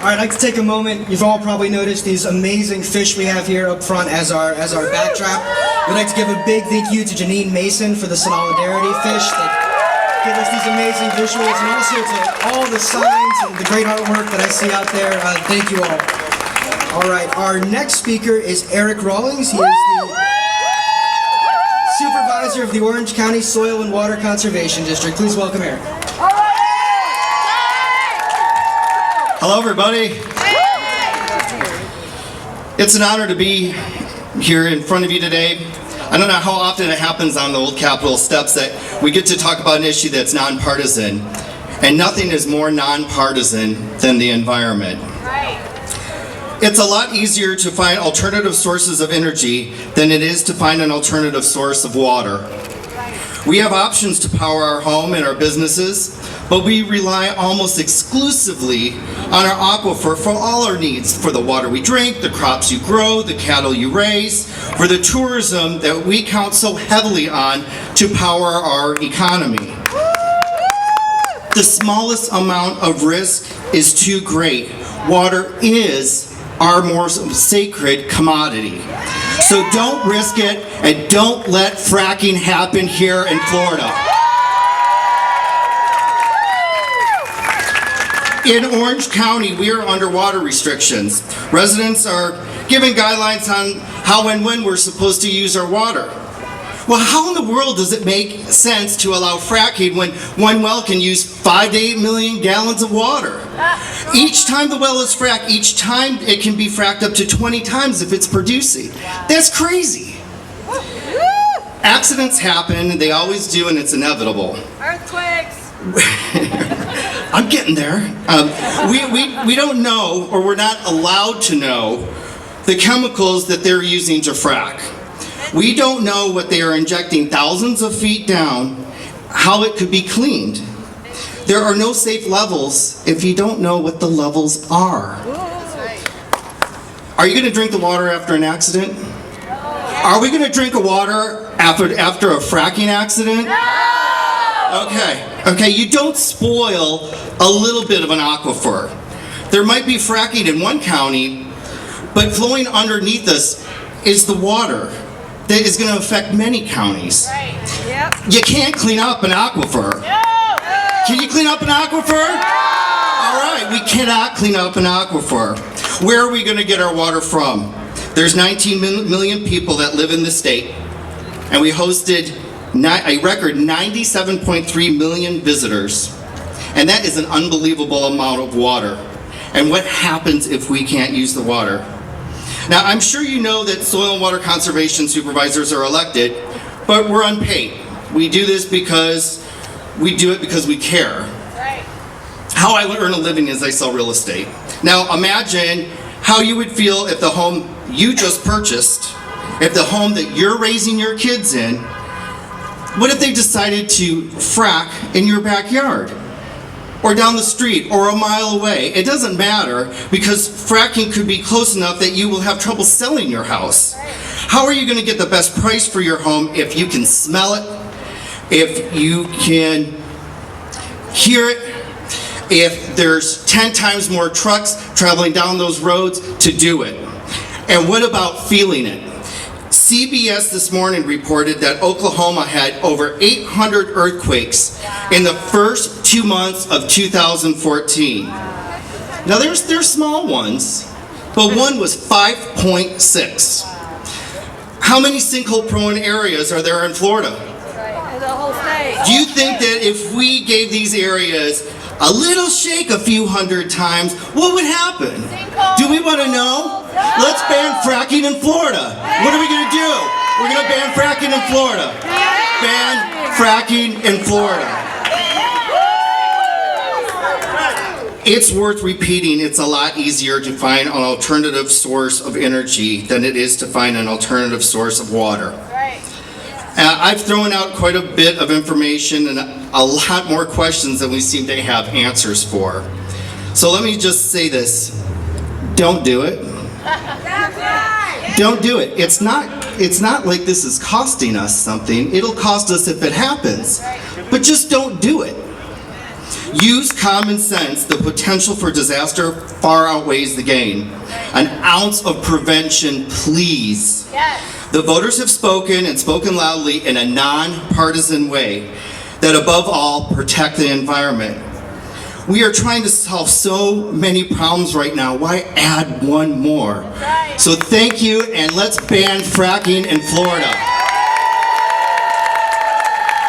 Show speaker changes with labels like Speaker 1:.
Speaker 1: All right, I'd like to take a moment. You've all probably noticed these amazing fish we have here up front as our backdrop. We'd like to give a big thank you to Janine Mason for the solidarity fish that give us these amazing visuals, and also to all the signs and the great artwork that I see out there. Thank you all. All right, our next speaker is Eric Rollins. He is the supervisor of the Orange County Soil and Water Conservation District. Please welcome Eric.
Speaker 2: Hello, everybody. It's an honor to be here in front of you today. I don't know how often it happens on the old Capitol steps that we get to talk about an issue that's nonpartisan, and nothing is more nonpartisan than the environment. It's a lot easier to find alternative sources of energy than it is to find an alternative source of water. We have options to power our home and our businesses, but we rely almost exclusively on our aquifer for all our needs, for the water we drink, the crops you grow, the cattle you raise, for the tourism that we count so heavily on to power our economy. The smallest amount of risk is too great. Water is our more sacred commodity. So don't risk it, and don't let fracking happen here in Florida. In Orange County, we are under water restrictions. Residents are given guidelines on how and when we're supposed to use our water. Well, how in the world does it make sense to allow fracking when one well can use 5 to 8 million gallons of water? Each time the well is fracked, each time it can be fracked up to 20 times if it's producing. That's crazy. Accidents happen, they always do, and it's inevitable.
Speaker 3: Earthquakes.
Speaker 2: I'm getting there. We don't know, or we're not allowed to know, the chemicals that they're using to frack. We don't know what they are injecting thousands of feet down, how it could be cleaned. There are no safe levels if you don't know what the levels are. Are you going to drink the water after an accident? Are we going to drink a water after a fracking accident? Okay, you don't spoil a little bit of an aquifer. There might be fracking in one county, but flowing underneath us is the water that is going to affect many counties. You can't clean up an aquifer. Can you clean up an aquifer? All right, we cannot clean up an aquifer. Where are we going to get our water from? There's 19 million people that live in the state, and we hosted a record 97.3 million visitors. And that is an unbelievable amount of water. And what happens if we can't use the water? Now, I'm sure you know that soil and water conservation supervisors are elected, but we're unpaid. We do this because we care. How I earn a living is I sell real estate. Now, imagine how you would feel if the home you just purchased, if the home that you're raising your kids in, what if they decided to frack in your backyard? Or down the street, or a mile away? It doesn't matter, because fracking could be close enough that you will have trouble selling your house. How are you going to get the best price for your home if you can smell it, if you can hear it, if there's 10 times more trucks traveling down those roads to do it? And what about feeling it? CBS this morning reported that Oklahoma had over 800 earthquakes in the first 2 months of 2014. Now there's small ones, but one was 5.6. How many sinkhole-prone areas are there in Florida?
Speaker 3: The whole state.
Speaker 2: Do you think that if we gave these areas a little shake a few hundred times, what would happen? Do we want to know? Let's ban fracking in Florida. What are we going to do? We're going to ban fracking in Florida. Ban fracking in Florida. It's worth repeating, it's a lot easier to find an alternative source of energy than it is to find an alternative source of water. I've thrown out quite a bit of information and a lot more questions than we seem to have answers for. So let me just say this. Don't do it. Don't do it. It's not like this is costing us something. It'll cost us if it happens. But just don't do it. Use common sense. The potential for disaster far outweighs the gain. An ounce of prevention, please.
Speaker 3: Yes.
Speaker 2: The voters have spoken and spoken loudly in a non-partisan way that above all protect the environment. We are trying to solve so many problems right now. Why add one more?
Speaker 3: Right.
Speaker 2: So thank you, and let's ban fracking in Florida.